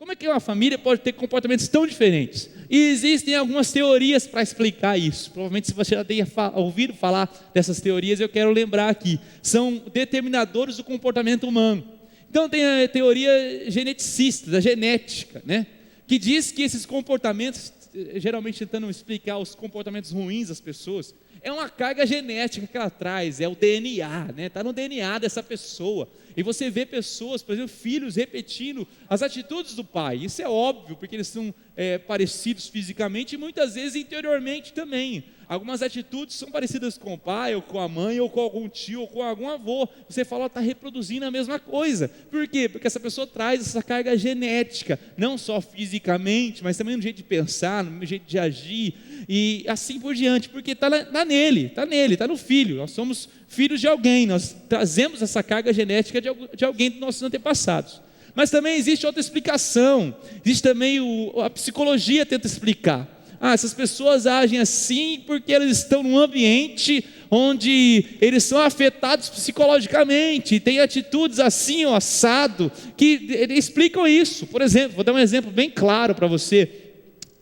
Como é que uma família pode ter comportamentos tão diferentes? E existem algumas teorias para explicar isso. Provavelmente se você já tenha ouvido falar dessas teorias, eu quero lembrar aqui. São determinadores do comportamento humano. Então tem a teoria geneticista, da genética, né? Que diz que esses comportamentos, geralmente tentando explicar os comportamentos ruins das pessoas, é uma carga genética que ela traz, é o DNA, né? Está no DNA dessa pessoa. E você vê pessoas, por exemplo, filhos repetindo as atitudes do pai. Isso é óbvio, porque eles são parecidos fisicamente e muitas vezes interiormente também. Algumas atitudes são parecidas com o pai, ou com a mãe, ou com algum tio, ou com algum avô. Você fala, está reproduzindo a mesma coisa. Por quê? Porque essa pessoa traz essa carga genética, não só fisicamente, mas também no jeito de pensar, no jeito de agir, e assim por diante, porque está nele, está no filho. Nós somos filhos de alguém, nós trazemos essa carga genética de alguém dos nossos antepassados. Mas também existe outra explicação, existe também a psicologia tenta explicar. Essas pessoas agem assim porque eles estão num ambiente onde eles são afetados psicologicamente, têm atitudes assim ou assado, que explicam isso. Por exemplo, vou dar um exemplo bem claro para você.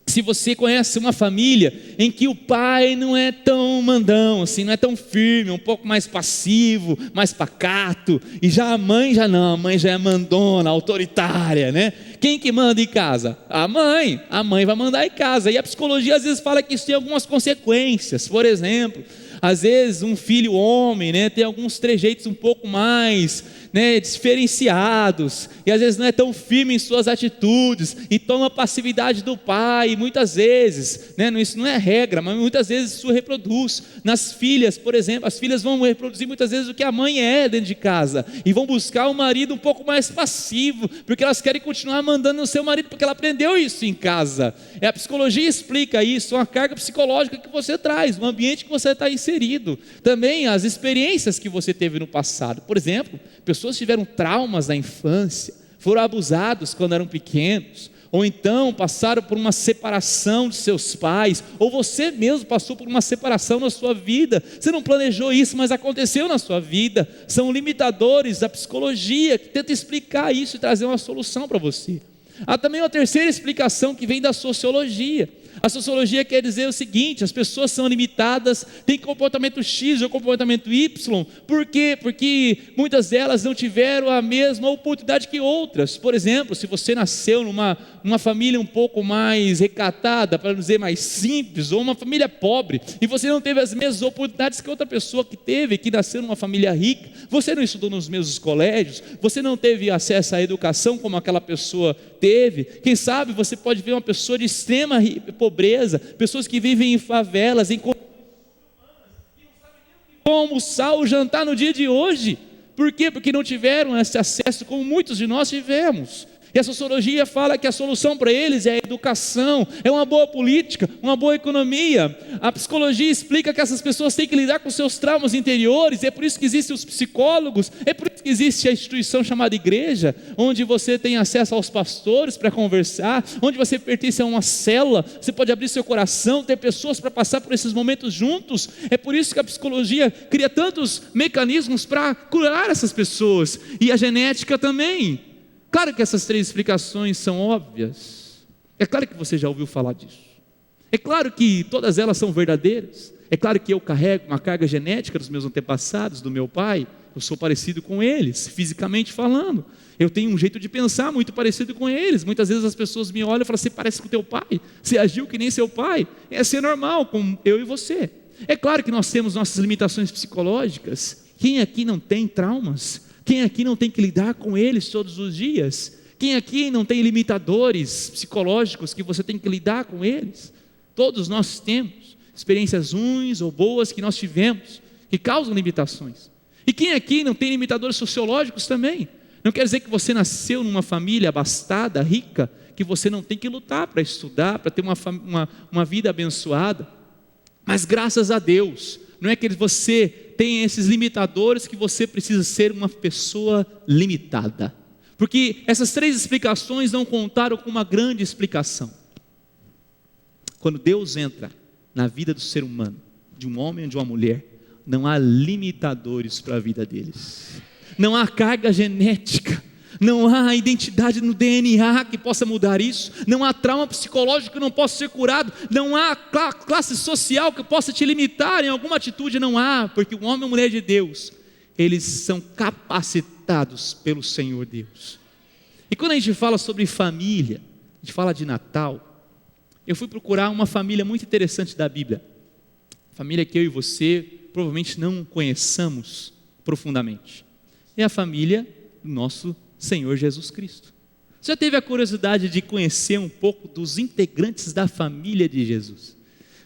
Se você conhece uma família em que o pai não é tão mandão, assim, não é tão firme, um pouco mais passivo, mais pacato, e já a mãe já não, a mãe já é mandona, autoritária, né? Quem que manda em casa? A mãe vai mandar em casa, e a psicologia às vezes fala que isso tem algumas consequências. Por exemplo, às vezes um filho homem, né, tem alguns trejeitos um pouco mais, né, diferenciados, e às vezes não é tão firme em suas atitudes, e toma a passividade do pai, e muitas vezes, né, isso não é regra, mas muitas vezes isso reproduz. Nas filhas, por exemplo, as filhas vão reproduzir muitas vezes o que a mãe é dentro de casa, e vão buscar um marido um pouco mais passivo, porque elas querem continuar mandando no seu marido, porque ela aprendeu isso em casa. A psicologia explica isso, uma carga psicológica que você traz, no ambiente que você está inserido. Também as experiências que você teve no passado. Por exemplo, pessoas tiveram traumas na infância, foram abusados quando eram pequenos, ou então passaram por uma separação de seus pais, ou você mesmo passou por uma separação na sua vida. Você não planejou isso, mas aconteceu na sua vida. São limitadores da psicologia que tenta explicar isso e trazer uma solução para você. Há também uma terceira explicação que vem da sociologia. A sociologia quer dizer o seguinte: as pessoas são limitadas, têm comportamento X ou comportamento Y. Por quê? Porque muitas delas não tiveram a mesma oportunidade que outras. Por exemplo, se você nasceu numa família um pouco mais recatada, para não dizer mais simples, ou uma família pobre, e você não teve as mesmas oportunidades que outra pessoa que nasceu numa família rica, você não estudou nos mesmos colégios, você não teve acesso à educação como aquela pessoa teve. Quem sabe você pode ver uma pessoa de extrema pobreza, pessoas que vivem em favelas, em condições que não sabem nem o que vão almoçar ou jantar no dia de hoje. Por quê? Porque não tiveram esse acesso como muitos de nós tivemos. E a sociologia fala que a solução para eles é a educação, é uma boa política, uma boa economia. A psicologia explica que essas pessoas têm que lidar com seus traumas interiores, é por isso que existem os psicólogos, é por isso que existe a instituição chamada igreja, onde você tem acesso aos pastores para conversar, onde você pertence a uma célula, você pode abrir seu coração, ter pessoas para passar por esses momentos juntos. É por isso que a psicologia cria tantos mecanismos para curar essas pessoas, e a genética também. Claro que essas três explicações são óbvias, é claro que você já ouviu falar disso, é claro que todas elas são verdadeiras, é claro que eu carrego uma carga genética dos meus antepassados, do meu pai, eu sou parecido com eles, fisicamente falando, eu tenho um jeito de pensar muito parecido com eles. Muitas vezes as pessoas me olham e falam: você parece com teu pai, você agiu que nem seu pai. É ser normal, como eu e você. É claro que nós temos nossas limitações psicológicas. Quem aqui não tem traumas? Quem aqui não tem que lidar com eles todos os dias? Quem aqui não tem limitadores psicológicos que você tem que lidar com eles? Todos nós temos experiências ruins ou boas que nós tivemos, que causam limitações. E quem aqui não tem limitadores sociológicos também? Não quer dizer que você nasceu numa família abastada, rica, que você não tem que lutar para estudar, para ter uma vida abençoada. Mas graças a Deus, não é que você tem esses limitadores que você precisa ser uma pessoa limitada. Porque essas três explicações não contaram com uma grande explicação. Quando Deus entra na vida do ser humano, de um homem ou de uma mulher, não há limitadores para a vida deles. Não há carga genética, Não há identidade no DNA que possa mudar isso. Não há trauma psicológico que não possa ser curado. Não há classe social que possa te limitar em alguma atitude. Não há, porque o homem e a mulher de Deus, eles são capacitados pelo Senhor Deus. E quando a gente fala sobre família, a gente fala de Natal, eu fui procurar uma família muito interessante da Bíblia. Família que eu e você provavelmente não conheçamos profundamente. É a família do nosso Senhor Jesus Cristo. Você já teve a curiosidade de conhecer um pouco dos integrantes da família de Jesus?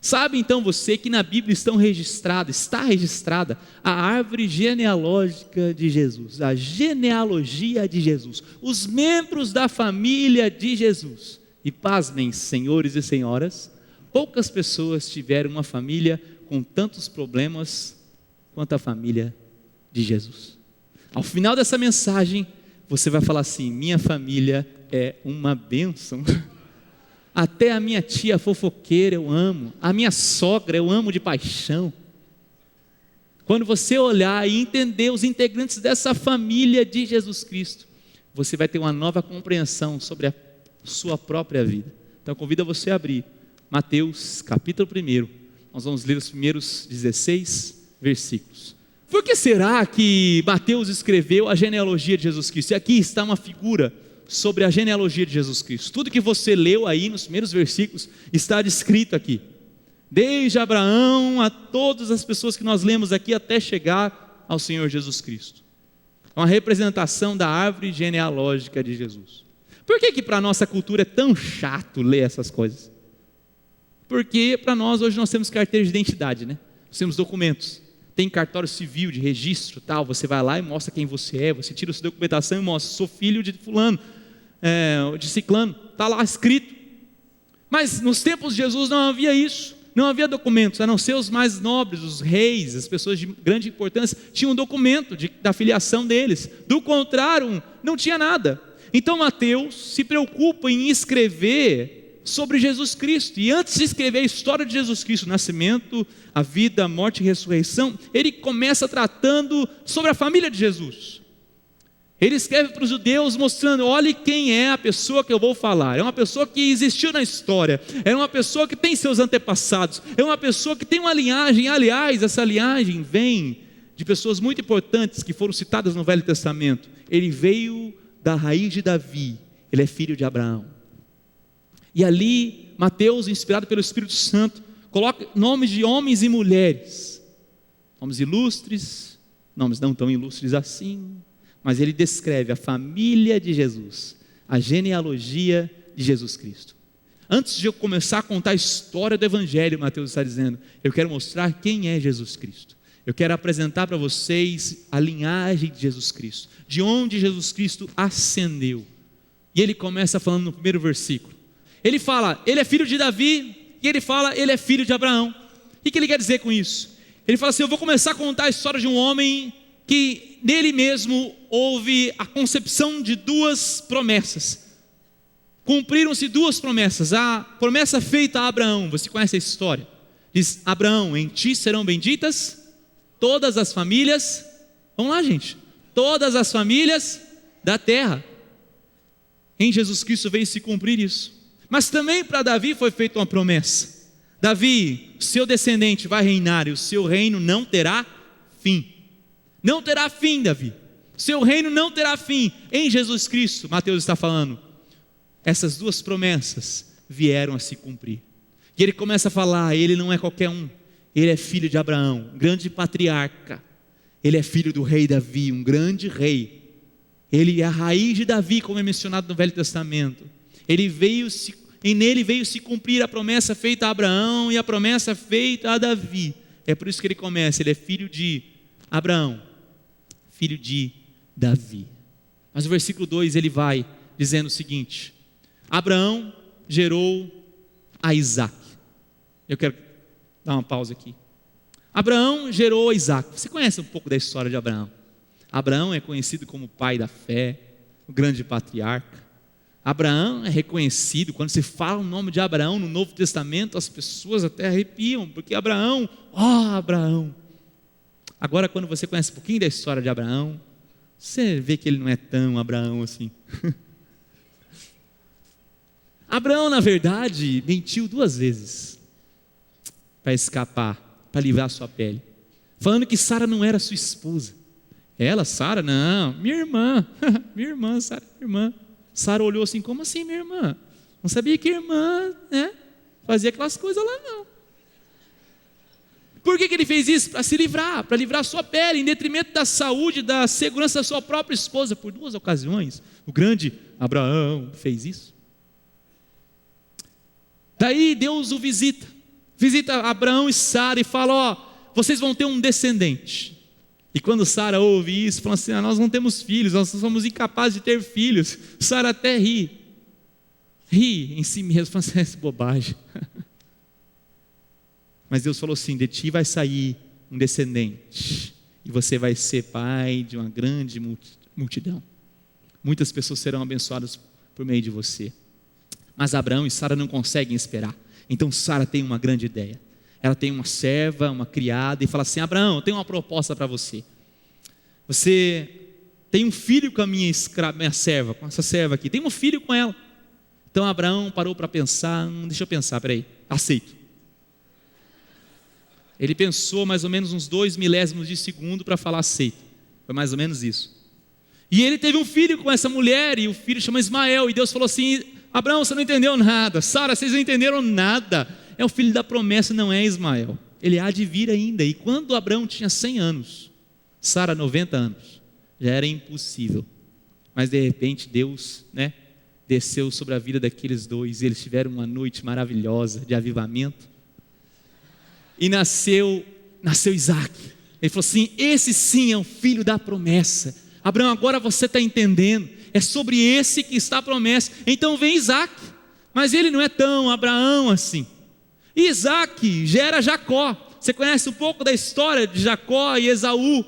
Sabe então você que na Bíblia está registrada a árvore genealógica de Jesus, a genealogia de Jesus, os membros da família de Jesus. E pasmem, senhores e senhoras, poucas pessoas tiveram uma família com tantos problemas quanto a família de Jesus. Ao final dessa mensagem, você vai falar assim: minha família é uma bênção. Até a minha tia fofoqueira eu amo, a minha sogra eu amo de paixão. Quando você olhar e entender os integrantes dessa família de Jesus Cristo, você vai ter uma nova compreensão sobre a sua própria vida. Então convido você a abrir Mateus capítulo 1. Nós vamos ler os primeiros 16 versículos. Por que será que Mateus escreveu a genealogia de Jesus Cristo? E aqui está uma figura sobre a genealogia de Jesus Cristo. Tudo que você leu aí nos primeiros versículos está descrito aqui. Desde Abraão a todas as pessoas que nós lemos aqui até chegar ao Senhor Jesus Cristo. É uma representação da árvore genealógica de Jesus. Por que para a nossa cultura é tão chato ler essas coisas? Porque para nós hoje nós temos carteira de identidade, né? Nós temos documentos. Tem cartório civil de registro, tal. Você vai lá e mostra quem você é. Você tira a sua documentação e mostra: sou filho de fulano, de ciclano. Está lá escrito. Mas nos tempos de Jesus não havia isso. Não havia documentos, a não ser os mais nobres, os reis, as pessoas de grande importância, tinham um documento da filiação deles. Do contrário, não tinha nada. Então Mateus se preocupa em escrever sobre Jesus Cristo, e antes de escrever a história de Jesus Cristo, o nascimento, a vida, a morte e a ressurreição, ele começa tratando sobre a família de Jesus. Ele escreve para os judeus mostrando: olhe quem é a pessoa que eu vou falar. É uma pessoa que existiu na história, é uma pessoa que tem seus antepassados, é uma pessoa que tem uma linhagem. Aliás, essa linhagem vem de pessoas muito importantes que foram citadas no Velho Testamento. Ele veio da raiz de Davi, ele é filho de Abraão. E ali, Mateus, inspirado pelo Espírito Santo, coloca nomes de homens e mulheres, nomes ilustres, nomes não tão ilustres assim, mas ele descreve a família de Jesus, a genealogia de Jesus Cristo. Antes de eu começar a contar a história do Evangelho, Mateus está dizendo: eu quero mostrar quem é Jesus Cristo. Eu quero apresentar para vocês a linhagem de Jesus Cristo, de onde Jesus Cristo ascendeu. E ele começa falando no primeiro versículo. Ele fala: ele é filho de Davi, e ele fala: ele é filho de Abraão. O que ele quer dizer com isso? Ele fala assim: eu vou começar a contar a história de um homem que nele mesmo houve a concepção de duas promessas. Cumpriram-se duas promessas. A promessa feita a Abraão, você conhece a história? Diz: Abraão, em ti serão benditas todas as famílias. Vamos lá, gente. Todas as famílias da terra. Em Jesus Cristo veio se cumprir isso. Mas também para Davi foi feita uma promessa: Davi, seu descendente vai reinar e o seu reino não terá fim. Não terá fim, Davi. Seu reino não terá fim. Em Jesus Cristo, Mateus está falando, essas duas promessas vieram a se cumprir. E ele começa a falar: ele não é qualquer um, ele é filho de Abraão, grande patriarca. Ele é filho do rei Davi, um grande rei. Ele é a raiz de Davi, como é mencionado no Velho Testamento. Nele veio se cumprir a promessa feita a Abraão e a promessa feita a Davi. É por isso que ele começa: ele é filho de Abraão, filho de Davi. Mas o versículo 2 ele vai dizendo o seguinte: Abraão gerou a Isaac. Eu quero dar uma pausa aqui. Abraão gerou a Isaac. Você conhece um pouco da história de Abraão? Abraão é conhecido como pai da fé, o grande patriarca. Abraão é reconhecido, quando se fala o nome de Abraão no Novo Testamento, as pessoas até arrepiam, porque Abraão. Agora quando você conhece um pouquinho da história de Abraão, Você vê que ele não é tão Abraão assim. Abraão, na verdade, mentiu 2 vezes para escapar, para livrar sua pele, falando que Sara não era sua esposa. Ela, Sara, não, minha irmã, minha irmã, Sara, minha irmã. Sara olhou assim, como assim minha irmã? Não sabia que irmã, né, fazia aquelas coisas lá não. Por que ele fez isso? Para se livrar, para livrar sua pele, em detrimento da saúde, da segurança da sua própria esposa. Por 2 ocasiões, o grande Abraão fez isso. Daí Deus o visita Abraão e Sara e fala, ó, vocês vão ter um descendente. E quando Sara ouve isso, fala assim, nós não temos filhos, nós somos incapazes de ter filhos. Sara até ri em si mesmo, fala assim, essa bobagem. Mas Deus falou assim, de ti vai sair um descendente, e você vai ser pai de uma grande multidão. Muitas pessoas serão abençoadas por meio de você. Mas Abraão e Sara não conseguem esperar. Então Sara tem uma grande ideia. Ela tem uma serva, uma criada, e fala assim, Abraão, eu tenho uma proposta para você. Você tem um filho com a minha serva, com essa serva aqui, tem um filho com ela. Então Abraão parou para pensar, deixa eu pensar, peraí, aceito. Ele pensou mais ou menos uns 2 milésimos de segundo para falar aceito. Foi mais ou menos isso. E ele teve um filho com essa mulher, e o filho chama Ismael, e Deus falou assim, Abraão, você não entendeu nada, Sara, vocês não entenderam nada, é o filho da promessa, não é Ismael, ele há de vir ainda. E quando Abraão tinha 100 anos, Sara 90 anos, já era impossível, mas de repente Deus, desceu sobre a vida daqueles dois, e eles tiveram uma noite maravilhosa de avivamento, e nasceu Isaac. Ele falou assim, esse sim é o filho da promessa. Abraão, agora você está entendendo, é sobre esse que está a promessa. Então vem Isaac, mas ele não é tão Abraão assim. E Isaac gera Jacó. Você conhece um pouco da história de Jacó e Esaú,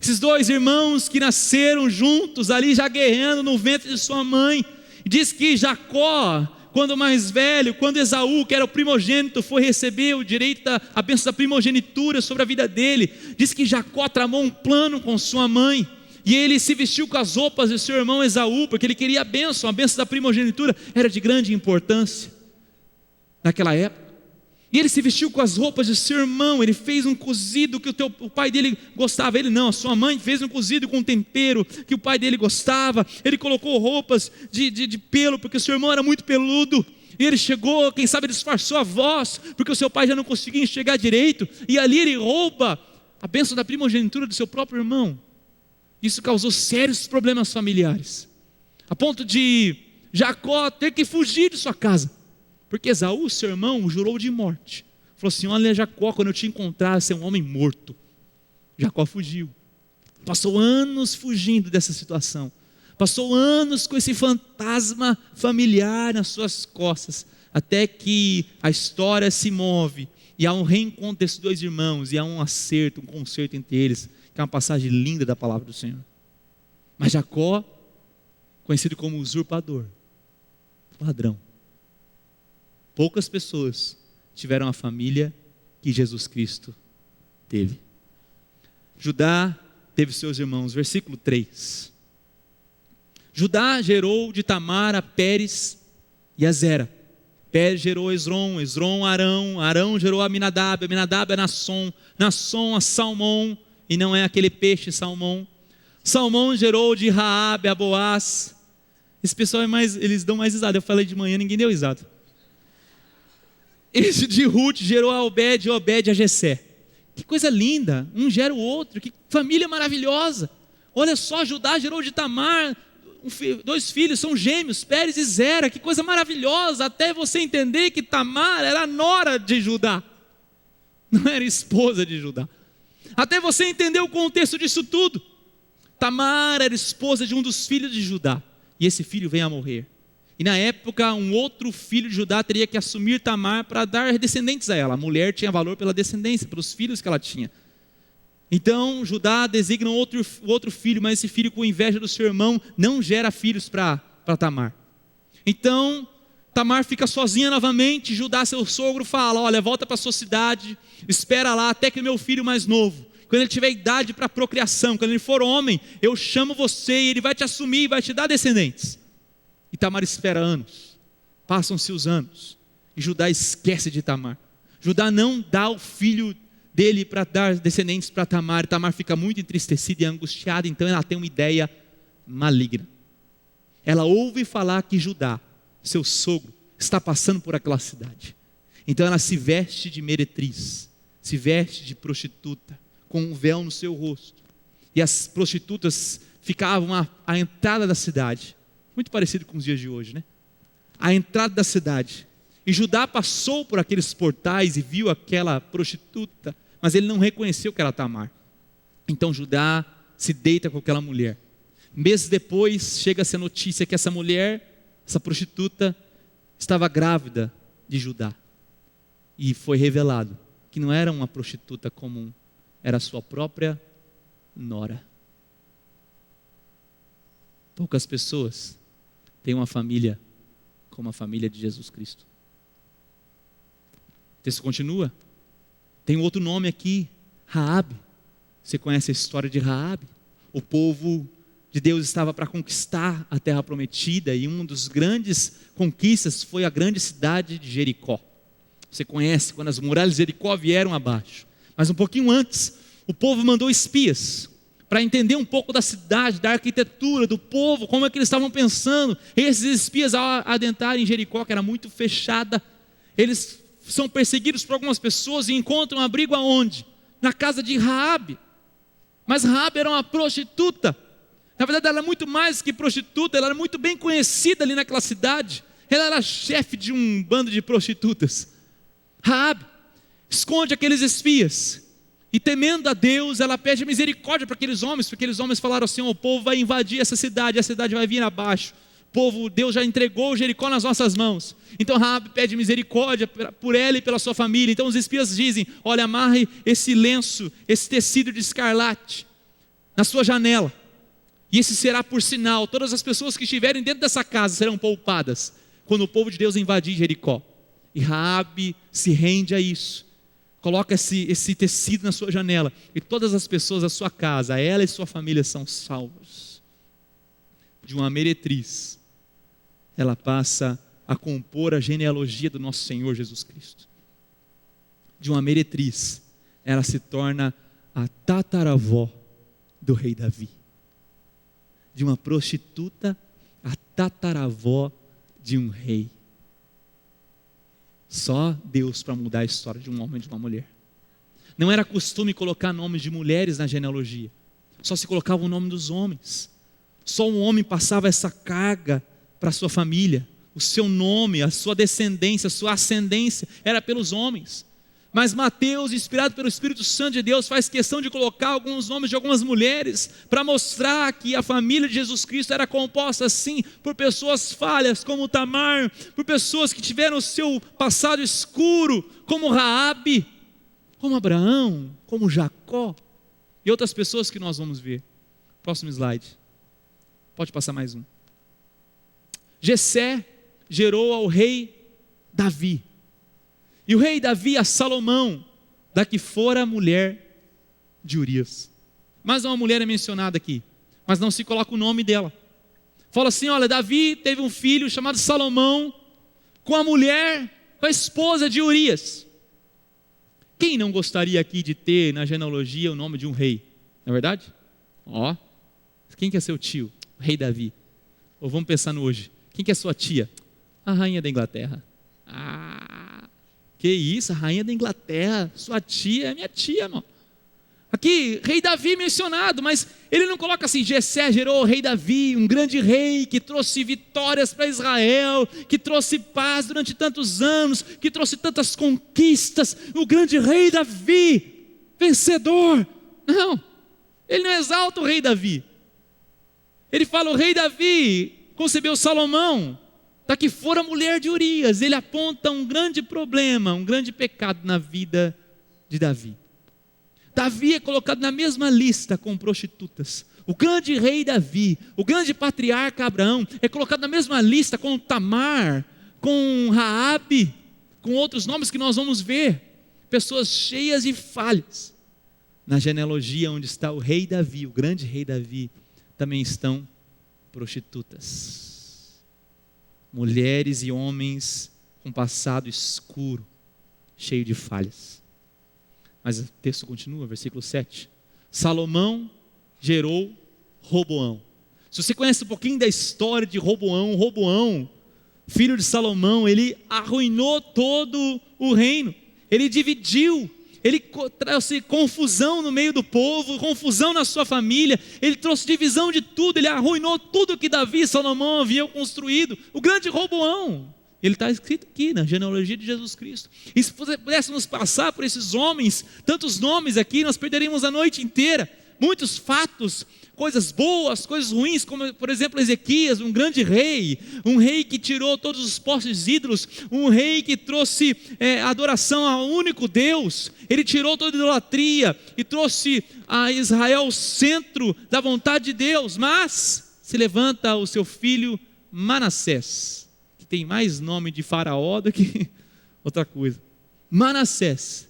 esses 2 irmãos que nasceram juntos ali já guerreando no ventre de sua mãe. Diz que Jacó, quando mais velho, quando Esaú, que era o primogênito, foi receber o direito a bênção da primogenitura sobre a vida dele, diz que Jacó tramou um plano com sua mãe, e ele se vestiu com as roupas de seu irmão Esaú, porque ele queria a bênção da primogenitura era de grande importância naquela época. E ele se vestiu com as roupas de seu irmão, ele fez um cozido que o pai dele gostava, ele não, a sua mãe fez um cozido com tempero que o pai dele gostava, ele colocou roupas de pelo, porque o seu irmão era muito peludo, e ele chegou, quem sabe disfarçou a voz, porque o seu pai já não conseguia enxergar direito, e ali ele rouba a bênção da primogenitura do seu próprio irmão. Isso causou sérios problemas familiares, a ponto de Jacó ter que fugir de sua casa, porque Esaú, seu irmão, o jurou de morte. Falou assim, olha Jacó, quando eu te encontrar, você é um homem morto. Jacó fugiu, passou anos fugindo dessa situação, passou anos com esse fantasma familiar nas suas costas, até que a história se move, e há um reencontro desses 2 irmãos, e há um acerto, um concerto entre eles, que é uma passagem linda da palavra do Senhor. Mas Jacó, conhecido como usurpador, ladrão. Poucas pessoas tiveram a família que Jesus Cristo teve. Judá teve seus irmãos, versículo 3. Judá gerou de Tamar a Pérez e a Zera. Pérez gerou Esrom, Esrom Arão, Arão gerou Aminadab, Aminadab a Nasson, Nasson a Salmão, e não é aquele peixe Salmão. Salmão gerou de Raabe a Boaz. Esse pessoal eles dão mais risada. Eu falei de manhã, ninguém deu risada. Esse de Ruth gerou a Obed, e Obed a Jessé. Que coisa linda, um gera o outro, que família maravilhosa. Olha só, Judá gerou de Tamar 2 filhos, são gêmeos, Pérez e Zera. Que coisa maravilhosa, até você entender que Tamar era a nora de Judá, não era esposa de Judá. Até você entender o contexto disso tudo. Tamar era esposa de um dos filhos de Judá, e esse filho vem a morrer. E na época, um outro filho de Judá teria que assumir Tamar para dar descendentes a ela. A mulher tinha valor pela descendência, pelos filhos que ela tinha. Então, Judá designa outro filho, mas esse filho, com inveja do seu irmão, não gera filhos para Tamar. Então, Tamar fica sozinha novamente. Judá, seu sogro, fala, olha, volta para a sua cidade, espera lá até que o meu filho mais novo, quando ele tiver idade para procriação, quando ele for homem, eu chamo você e ele vai te assumir e vai te dar descendentes. E Tamar espera anos, passam-se os anos, e Judá esquece de Tamar. Judá não dá o filho dele para dar descendentes para Tamar. Tamar fica muito entristecida e angustiada, então ela tem uma ideia maligna. Ela ouve falar que Judá, seu sogro, está passando por aquela cidade. Então ela se veste de meretriz, se veste de prostituta, com um véu no seu rosto. E as prostitutas ficavam à entrada da cidade, muito parecido com os dias de hoje, né? À entrada da cidade. E Judá passou por aqueles portais e viu aquela prostituta, mas ele não reconheceu que era Tamar. Então Judá se deita com aquela mulher. Meses depois chega-se a notícia que essa mulher, essa prostituta, estava grávida de Judá. E foi revelado que não era uma prostituta comum, era a sua própria nora. Poucas pessoas têm uma família como a família de Jesus Cristo. O texto continua. Tem um outro nome aqui, Raabe. Você conhece a história de Raabe? O povo de Deus estava para conquistar a terra prometida e uma das grandes conquistas foi a grande cidade de Jericó. Você conhece quando as muralhas de Jericó vieram abaixo. Mas um pouquinho antes, o povo mandou espias para entender um pouco da cidade, da arquitetura, do povo, como é que eles estavam pensando. Esses espias, ao adentrarem em Jericó, que era muito fechada, eles são perseguidos por algumas pessoas e encontram abrigo aonde? Na casa de Raabe. Mas Raabe era uma prostituta. Na verdade ela era muito mais que prostituta, ela era muito bem conhecida ali naquela cidade. Ela era chefe de um bando de prostitutas. Raabe esconde aqueles espias e temendo a Deus, ela pede misericórdia para aqueles homens, porque aqueles homens falaram assim: o povo vai invadir essa cidade, a cidade vai vir abaixo. Povo, Deus já entregou Jericó nas nossas mãos. Então Raabe pede misericórdia por ela e pela sua família. Então os espias dizem: olha, amarre esse lenço, esse tecido de escarlate na sua janela, e esse será por sinal, todas as pessoas que estiverem dentro dessa casa serão poupadas, quando o povo de Deus invadir Jericó. E Raabe se rende a isso, coloca esse tecido na sua janela, e todas as pessoas da sua casa, ela e sua família são salvas. De uma meretriz, ela passa a compor a genealogia do nosso Senhor Jesus Cristo. De uma meretriz, ela se torna a tataravó do rei Davi. De uma prostituta, a tataravó de um rei. Só Deus para mudar a história de um homem e de uma mulher. Não era costume colocar nomes de mulheres na genealogia, só se colocava o nome dos homens. Só um homem passava essa carga para a sua família. O seu nome, a sua descendência, a sua ascendência era pelos homens. Mas Mateus, inspirado pelo Espírito Santo de Deus, faz questão de colocar alguns nomes de algumas mulheres para mostrar que a família de Jesus Cristo era composta sim por pessoas falhas como Tamar, por pessoas que tiveram o seu passado escuro, como Raabe, como Abraão, como Jacó e outras pessoas que nós vamos ver. Próximo slide. Pode passar mais um. Jessé gerou ao rei Davi. E o rei Davi a Salomão, da que fora a mulher de Urias. Mais uma mulher é mencionada aqui, mas não se coloca o nome dela. Fala assim: olha, Davi teve um filho chamado Salomão, com a mulher, com a esposa de Urias. Quem não gostaria aqui de ter na genealogia o nome de um rei? Não é verdade? Ó, quem que é seu tio? O rei Davi. Ou vamos pensar no hoje. Quem que é sua tia? A rainha da Inglaterra. Que isso, a rainha da Inglaterra, sua tia é minha tia, irmão. Aqui, rei Davi mencionado, mas ele não coloca assim: Jessé gerou o rei Davi, um grande rei que trouxe vitórias para Israel, que trouxe paz durante tantos anos, que trouxe tantas conquistas, o grande rei Davi, vencedor. Não, ele não exalta o rei Davi. Ele fala: o rei Davi concebeu Salomão, da que fora a mulher de Urias. Ele aponta um grande problema, um grande pecado na vida de Davi. Davi é colocado na mesma lista com prostitutas. O grande rei Davi, o grande patriarca Abraão, é colocado na mesma lista com Tamar, com Raabe, com outros nomes que nós vamos ver. Pessoas cheias de falhas. na genealogia onde está o rei Davi, o grande rei Davi, também estão prostitutas. Mulheres e homens com passado escuro, cheio de falhas. Mas o texto continua, versículo 7. Salomão gerou Roboão. Se você conhece um pouquinho da história de Roboão, Roboão, filho de Salomão, ele arruinou todo o reino. Ele dividiu, ele trouxe confusão no meio do povo, confusão na sua família, ele trouxe divisão de tudo, ele arruinou tudo que Davi e Salomão haviam construído. O grande Roboão, ele está escrito aqui na genealogia de Jesus Cristo. E se pudéssemos passar por esses homens, tantos nomes aqui, nós perderíamos a noite inteira. Muitos fatos, coisas boas, coisas ruins, como por exemplo Ezequias, um grande rei, um rei que tirou todos os postes ídolos, um rei que trouxe adoração ao único Deus, ele tirou toda a idolatria e trouxe a Israel o centro da vontade de Deus. Mas se levanta o seu filho Manassés, que tem mais nome de faraó do que outra coisa. Manassés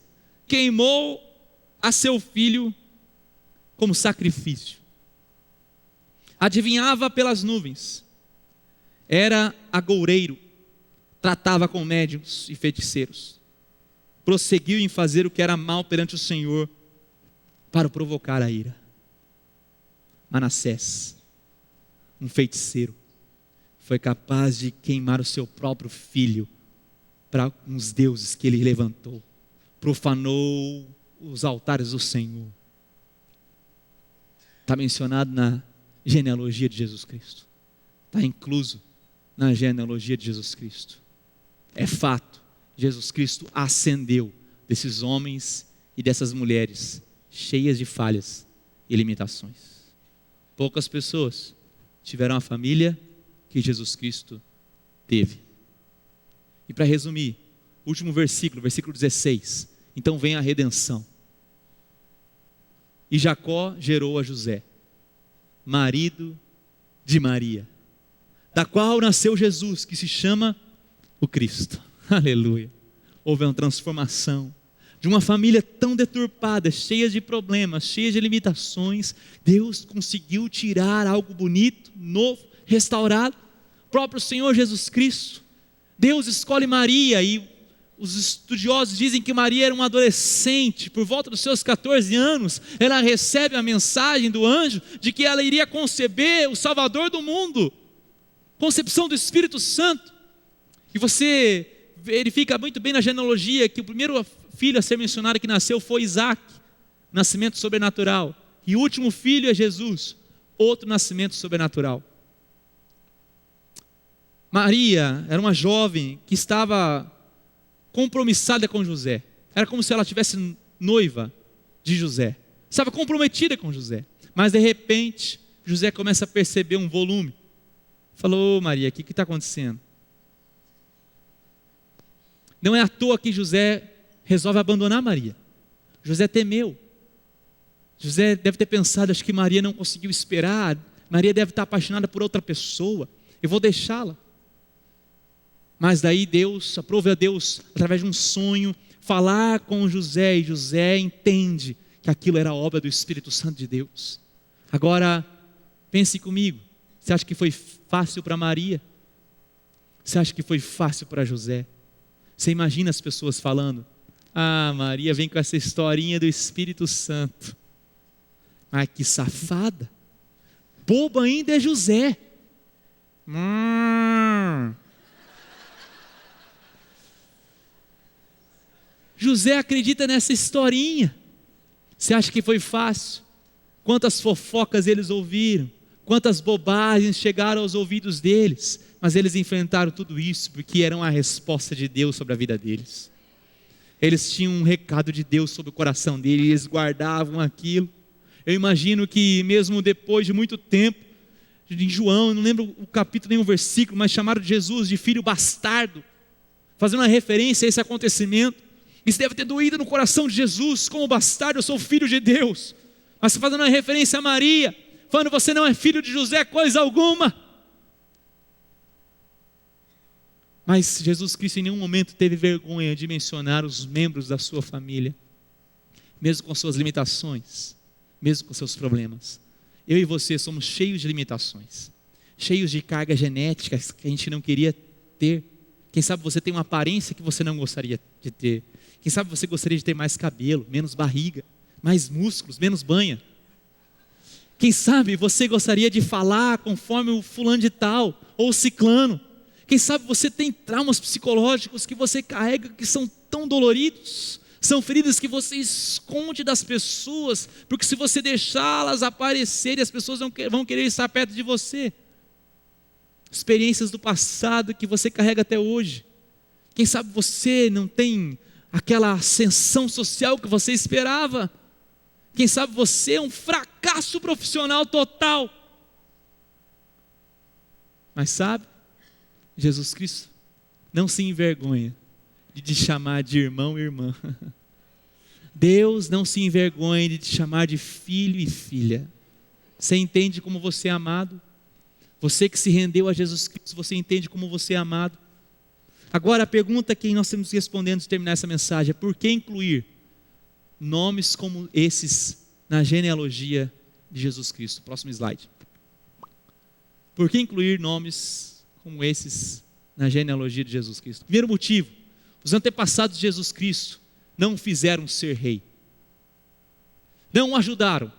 queimou a seu filho como sacrifício. Adivinhava pelas nuvens, era agoureiro, tratava com médiuns e feiticeiros, prosseguiu em fazer o que era mal perante o Senhor, para provocar a ira. Manassés, um feiticeiro, foi capaz de queimar o seu próprio filho para uns deuses que ele levantou, profanou os altares do Senhor. Está mencionado na genealogia de Jesus Cristo, está incluso na genealogia de Jesus Cristo. É fato, Jesus Cristo ascendeu desses homens e dessas mulheres cheias de falhas e limitações. Poucas pessoas tiveram a família que Jesus Cristo teve. E para resumir, último versículo, versículo 16. Então vem a redenção. E Jacó gerou a José, marido de Maria, da qual nasceu Jesus, que se chama o Cristo. Aleluia. Houve uma transformação de uma família tão deturpada, cheia de problemas, cheia de limitações. Deus conseguiu tirar algo bonito, novo, restaurado. O próprio Senhor Jesus Cristo. Deus escolhe Maria, e os estudiosos dizem que Maria era uma adolescente, por volta dos seus 14 anos, ela recebe a mensagem do anjo de que ela iria conceber o Salvador do mundo, concepção do Espírito Santo. E você verifica muito bem na genealogia que o primeiro filho a ser mencionado que nasceu foi Isaac, nascimento sobrenatural, e o último filho é Jesus, outro nascimento sobrenatural. Maria era uma jovem que estava compromissada com José. Era como se ela tivesse noiva de José. Estava comprometida com José. Mas de repente, José começa a perceber um volume. Falou: Maria, o que está acontecendo? Não é à toa que José resolve abandonar Maria. José temeu. José deve ter pensado: acho que Maria não conseguiu esperar. Maria deve estar apaixonada por outra pessoa. Eu vou deixá-la. Mas daí Deus, aprove a Deus, através de um sonho, falar com José, e José entende que aquilo era obra do Espírito Santo de Deus. Agora, pense comigo, você acha que foi fácil para Maria? Você acha que foi fácil para José? Você imagina as pessoas falando: ah, Maria vem com essa historinha do Espírito Santo. Ai, que safada, bobo ainda é José. José acredita nessa historinha. Você acha que foi fácil? Quantas fofocas eles ouviram, quantas bobagens chegaram aos ouvidos deles, mas eles enfrentaram tudo isso porque eram a resposta de Deus sobre a vida deles. Eles tinham um recado de Deus sobre o coração deles, eles guardavam aquilo. Eu imagino que mesmo depois de muito tempo, em João, eu não lembro o capítulo nem o versículo, mas chamaram Jesus de filho bastardo, fazendo uma referência a esse acontecimento. Isso deve ter doído no coração de Jesus: como bastardo, eu sou filho de Deus. Mas fazendo uma referência a Maria, falando: você não é filho de José coisa alguma. Mas Jesus Cristo em nenhum momento teve vergonha de mencionar os membros da sua família. mesmo com suas limitações, mesmo com seus problemas. Eu e você somos cheios de limitações, cheios de cargas genéticas que a gente não queria ter. Quem sabe você tem uma aparência que você não gostaria de ter. Quem sabe você gostaria de ter mais cabelo, menos barriga, mais músculos, menos banha. Quem sabe você gostaria de falar conforme o fulano de tal, ou o ciclano. Quem sabe você tem traumas psicológicos que você carrega que são tão doloridos. São feridas que você esconde das pessoas, porque se você deixá-las aparecerem, as pessoas vão querer estar perto de você. Experiências do passado que você carrega até hoje. Quem sabe você não tem aquela ascensão social que você esperava. Quem sabe você é um fracasso profissional total. Mas sabe, Jesus Cristo não se envergonha de te chamar de irmão e irmã. Deus não se envergonha de te chamar de filho e filha. Você entende como você é amado? Você que se rendeu a Jesus Cristo, você entende como você é amado? Agora a pergunta que nós temos que responder antes de terminar essa mensagem é: por que incluir nomes como esses na genealogia de Jesus Cristo? Próximo slide. Por que incluir nomes como esses na genealogia de Jesus Cristo? Primeiro motivo: os antepassados de Jesus Cristo não o fizeram ser rei, não o ajudaram.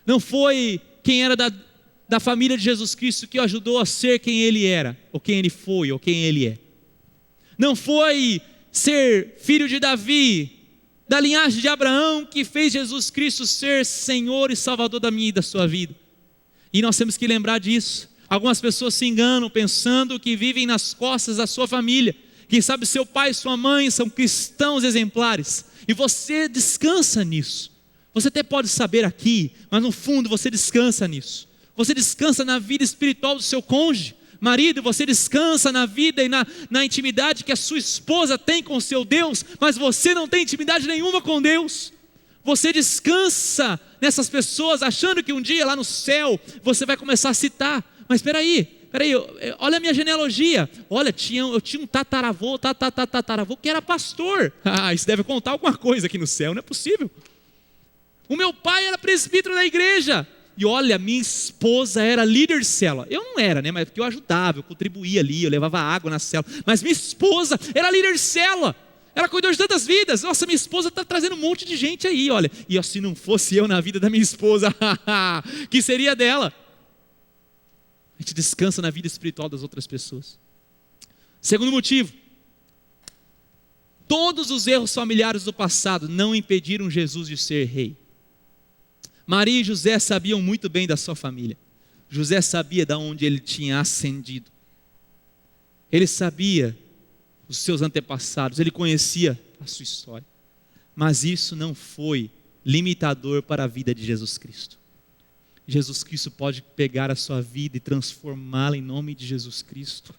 Não foi quem era da família de Jesus Cristo que o ajudou a ser quem ele era, ou quem ele foi, ou quem ele é. Não foi ser filho de Davi, da linhagem de Abraão, que fez Jesus Cristo ser Senhor e Salvador da minha e da sua vida. E nós temos que lembrar disso. Algumas pessoas se enganam pensando que vivem nas costas da sua família. Quem sabe seu pai e sua mãe são cristãos exemplares, e você descansa nisso. Você até pode saber aqui, mas no fundo você descansa nisso. Você descansa na vida espiritual do seu cônjuge. Marido, você descansa na vida e na intimidade que a sua esposa tem com o seu Deus, mas você não tem intimidade nenhuma com Deus. Você descansa nessas pessoas, achando que um dia lá no céu você vai começar a citar. Mas espera aí, olha a minha genealogia. Olha, eu tinha um tataravô que era pastor. Isso deve contar alguma coisa aqui no céu, não é possível. O meu pai era presbítero da igreja. E olha, minha esposa era líder de célula. Eu não era, né? Mas porque eu ajudava, eu contribuía ali, eu levava água na célula. Mas minha esposa era líder de célula. Ela cuidou de tantas vidas. Nossa, minha esposa está trazendo um monte de gente aí, olha. E se não fosse eu na vida da minha esposa, que seria dela? A gente descansa na vida espiritual das outras pessoas. Segundo motivo: todos os erros familiares do passado não impediram Jesus de ser rei. Maria e José sabiam muito bem da sua família. José sabia de onde ele tinha ascendido. Ele sabia os seus antepassados, ele conhecia a sua história. Mas isso não foi limitador para a vida de Jesus Cristo. Jesus Cristo pode pegar a sua vida e transformá-la em nome de Jesus Cristo.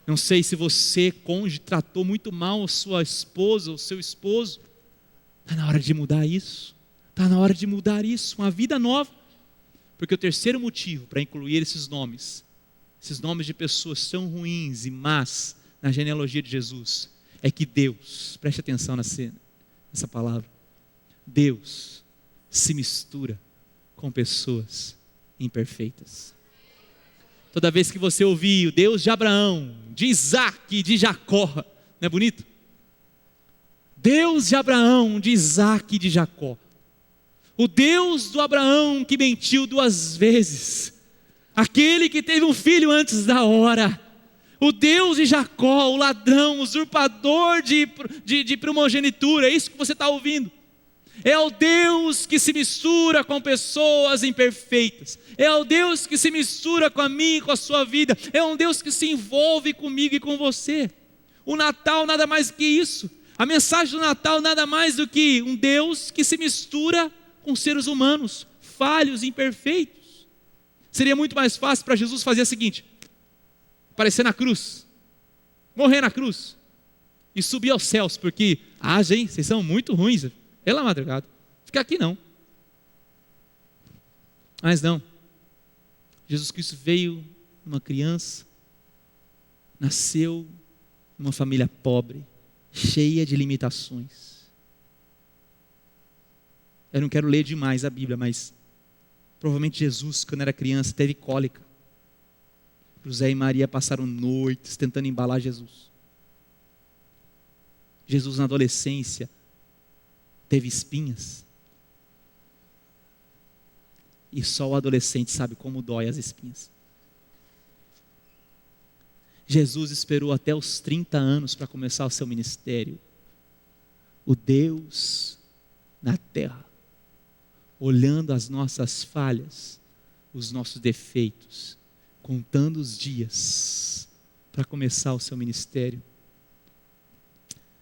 Não sei se você, cônjuge, tratou muito mal a sua esposa ou seu esposo. Está na hora de mudar isso. Está na hora de mudar isso, uma vida nova. Porque o terceiro motivo para incluir esses nomes de pessoas tão ruins e más na genealogia de Jesus, é que Deus, preste atenção nessa palavra, Deus se mistura com pessoas imperfeitas. Toda vez que você ouvir o Deus de Abraão, de Isaac, de Jacó, não é bonito? Deus de Abraão, de Isaac e de Jacó. O Deus do Abraão que mentiu 2 vezes. Aquele que teve um filho antes da hora. O Deus de Jacó, o ladrão, o usurpador de primogenitura. É isso que você está ouvindo. É o Deus que se mistura com pessoas imperfeitas. É o Deus que se mistura com a minha e com a sua vida. É um Deus que se envolve comigo e com você. O Natal nada mais do que isso. A mensagem do Natal nada mais do que um Deus que se mistura com seres humanos, falhos, imperfeitos. Seria muito mais fácil para Jesus fazer o seguinte: aparecer na cruz, morrer na cruz e subir aos céus, porque, gente, vocês são muito ruins, pela madrugada, fica aqui não. Mas não, Jesus Cristo veio uma criança, nasceu numa família pobre, cheia de limitações. Eu não quero ler demais a Bíblia, mas provavelmente Jesus, quando era criança, teve cólica. José e Maria passaram noites tentando embalar Jesus. Jesus, na adolescência, teve espinhas. E só o adolescente sabe como dói as espinhas. Jesus esperou até os 30 anos para começar o seu ministério. O Deus na terra, olhando as nossas falhas, os nossos defeitos, contando os dias para começar o seu ministério.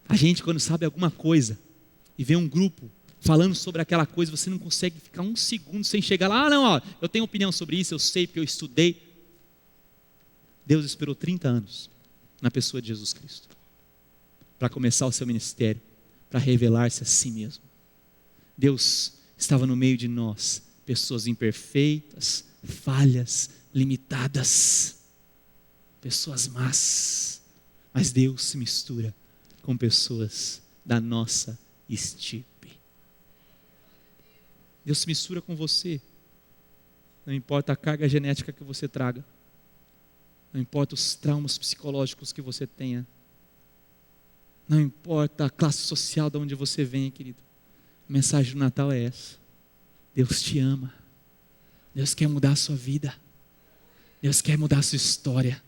A gente, quando sabe alguma coisa e vê um grupo falando sobre aquela coisa, você não consegue ficar um segundo sem chegar lá. Não, ó, eu tenho opinião sobre isso, eu sei porque eu estudei. Deus esperou 30 anos na pessoa de Jesus Cristo para começar o seu ministério, para revelar-se a si mesmo. Deus estava no meio de nós, pessoas imperfeitas, falhas, limitadas, pessoas más, mas Deus se mistura com pessoas da nossa estirpe. Deus se mistura com você, não importa a carga genética que você traga, não importa os traumas psicológicos que você tenha, não importa a classe social de onde você venha, querido. A mensagem do Natal é essa: Deus te ama, Deus quer mudar a sua vida, Deus quer mudar a sua história.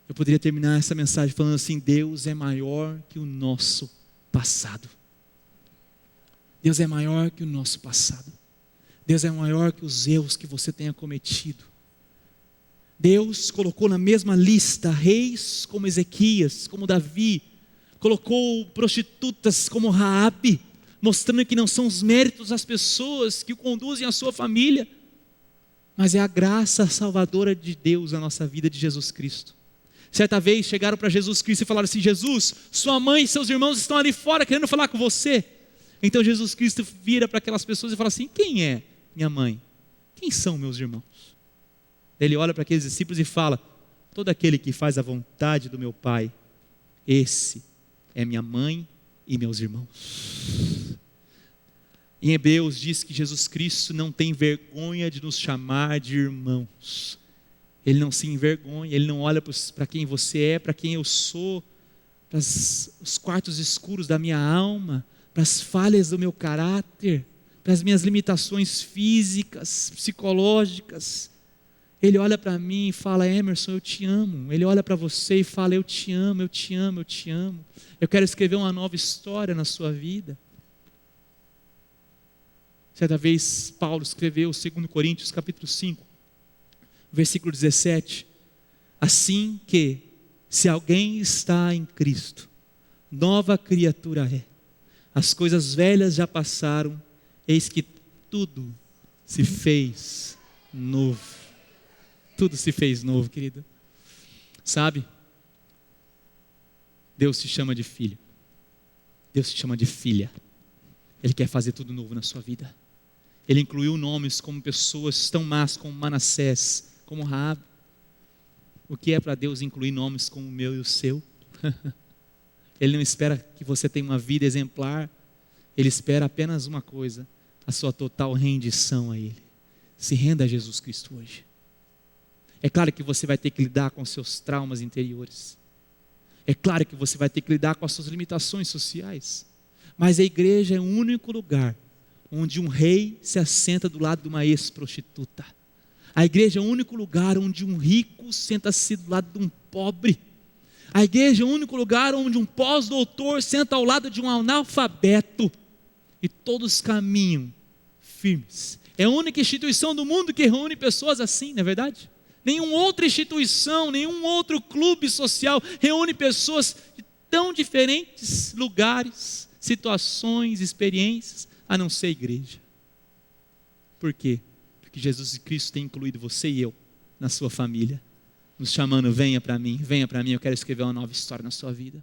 Eu poderia terminar essa mensagem falando assim: Deus é maior que o nosso passado. Deus é maior que o nosso passado. Deus é maior que os erros que você tenha cometido. Deus colocou na mesma lista reis como Ezequias, como Davi, colocou prostitutas como Raabe, mostrando que não são os méritos das pessoas que o conduzem à sua família, mas é a graça salvadora de Deus na nossa vida, de Jesus Cristo. Certa vez chegaram para Jesus Cristo e falaram assim: Jesus, sua mãe e seus irmãos estão ali fora querendo falar com você. Então Jesus Cristo vira para aquelas pessoas e fala assim: quem é minha mãe? Quem são meus irmãos? Ele olha para aqueles discípulos e fala: todo aquele que faz a vontade do meu Pai, esse é minha mãe e meus irmãos. Em Hebreus diz que Jesus Cristo não tem vergonha de nos chamar de irmãos. Ele não se envergonha, Ele não olha para quem você é, para quem eu sou, para os quartos escuros da minha alma, para as falhas do meu caráter, para as minhas limitações físicas, psicológicas. Ele olha para mim e fala: Emerson, eu te amo. Ele olha para você e fala: eu te amo, eu te amo, eu te amo. Eu quero escrever uma nova história na sua vida. Certa vez Paulo escreveu 2 Coríntios capítulo 5, versículo 17. Assim que, se alguém está em Cristo, nova criatura é. As coisas velhas já passaram, eis que tudo se fez novo. Tudo se fez novo, querido. Sabe? Deus te chama de filho. Deus te chama de filha. Ele quer fazer tudo novo na sua vida. Ele incluiu nomes como pessoas tão más como Manassés, como Raabe. O que é para Deus incluir nomes como o meu e o seu? Ele não espera que você tenha uma vida exemplar. Ele espera apenas uma coisa: a sua total rendição a Ele. Se renda a Jesus Cristo hoje. É claro que você vai ter que lidar com seus traumas interiores. É claro que você vai ter que lidar com as suas limitações sociais. Mas a igreja é o único lugar onde um rei se assenta do lado de uma ex-prostituta. A igreja é o único lugar onde um rico senta-se do lado de um pobre. A igreja é o único lugar onde um pós-doutor senta ao lado de um analfabeto. E todos caminham firmes. É a única instituição do mundo que reúne pessoas assim, não é verdade? Nenhuma outra instituição, nenhum outro clube social reúne pessoas de tão diferentes lugares, situações, experiências, a não ser a igreja. Por quê? Porque Jesus Cristo tem incluído você e eu na sua família, nos chamando: venha para mim, eu quero escrever uma nova história na sua vida.